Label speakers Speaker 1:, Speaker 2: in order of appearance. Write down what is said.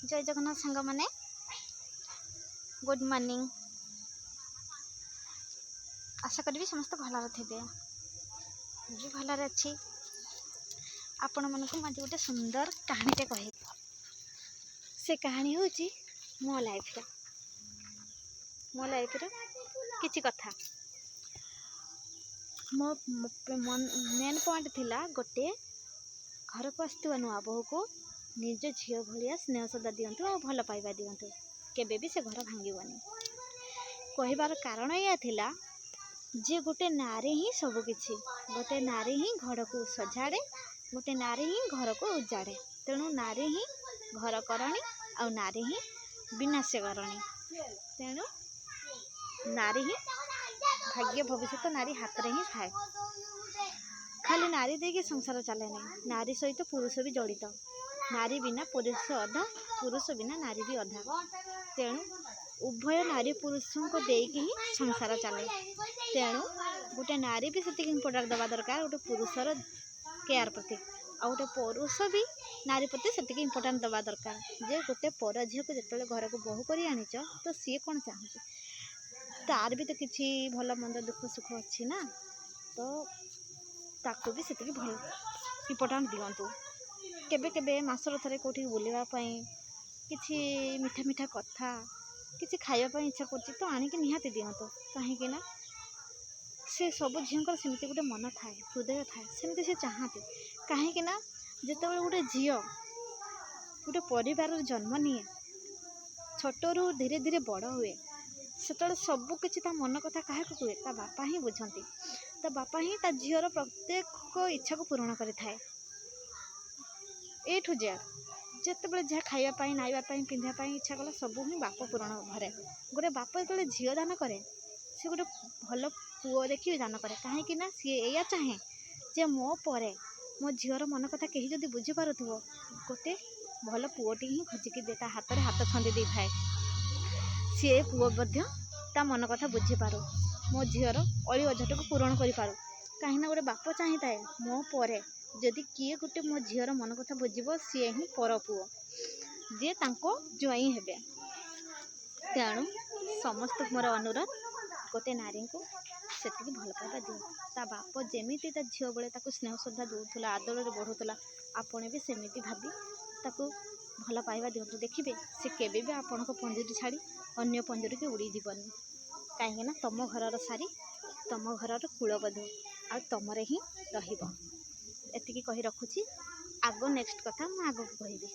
Speaker 1: जय जगन्नाथ सांग माने गुड मॉर्निंग। आशा करी समस्त भल थे भी भल अच्छी। आपण मन को आज गोटे सुंदर कहानीटे कह से कहानी हूँ मो लाइफ किछि कथा मो मेन पॉइंट थिला गोटे घर को आसुवा नुआ बहु को निज झील भाया स्नेह श्रद्धा दिंतु और भल पाइबा दिंतु केबे भी से घर भांगनी। कहबार कारण या थिला जे गोटे नारी ही सबकिछि, गोटे नारी ही घर को सजाड़े, गोटे नारी ही घर को उजाड़े। तेणु नारी ही घर करणी और नारी ही विनाश करणी। तेणु नारी ही भाग्य भविष्य नारी हाथ रे ही थाए। खाली नारी देके संसार चले नहीं, नारी सहित पुरुष भी जड़ित। नारी बिना पुरुष अधा, पुरुष बिना नारी भी अधा। तेणु उभय नारी पुरुषों को देके ही संसार चले। तेणु गोटे नारी भी से इम्पोर्टाट देवा दरकार गोटे पुरुषर केयर प्रति, आ गोटे पुरुष भी नारी प्रति से इम्पोर्टाट देवा दरकार। जे गोटे पर झील को जिते घर को बहु कर आनीच तो सी कौन चाहूँ तार भी तो किसी भल मंद दुख सुख अच्छी ना, तो ताको भी से भल इम्पोर्टाट दिंतु। केबे केबे मासर थे कौटी बुलवाई किसी मीठा मीठा कथा किसी खावाई इच्छा कर तो आणिक निहाती दिंतु। कहीं से सब झील सेमती गोटे मन थाए, हृदय थाए, सेमती से चाहती। कहीं जिते गोटे झी गोटे परिवार जन्म निए, छोटू धीरे धीरे बड़ हुए, से सबकि मन कथा क्या हुए ता बापा ही बुझती। ता बापा ही ता झीर प्रत्येक इच्छा को पूरण करें। ए ठू जेड जिते जहाँ खावाई नाइवाई पिंधापी इच्छा कला सब ही बाप पूरण भरे। गोटे बाप जो झील दान कै सी गोटे भल पुओ देखिए दान कै। कहीं सी या चाहे जे मो परे मो झीर मन कथा कहीं जब बुझीपार गोटे भल पुओटी ही खोजिकी दे हाथ में हाथ छंदी दे थाए। सी पुओ ता मन कथा बुझीपार मो झीर अली अझट को पूरण कर। कहीं गोटे बाप चाही थाए मो परे जदि किए गोटे मो झीर मन कथा बुझीब सी ही पर पुओ जे तांको ज्वाई हेबे। तेणु समस्त मोर अनुरोध गोटे नारी को से भल पाइबा दियो। ता बाप जमीती ता झील बेले ताको स्नेह श्रद्धा दूला, आदर बढ़ुला, आपण भी सेमती भाभी ताको भल पाइबा दिंतु। देखिए से केबे भी आपण को पंजरी छाड़ी अन्य पंजरी के उड़ी जीवनी। कहीं तुम घर सारी तुम घर कूलबधू आ तुम ही रही। एतिकी कही रखुची। आगो नेक्स्ट कथा मैं आगो कहबी।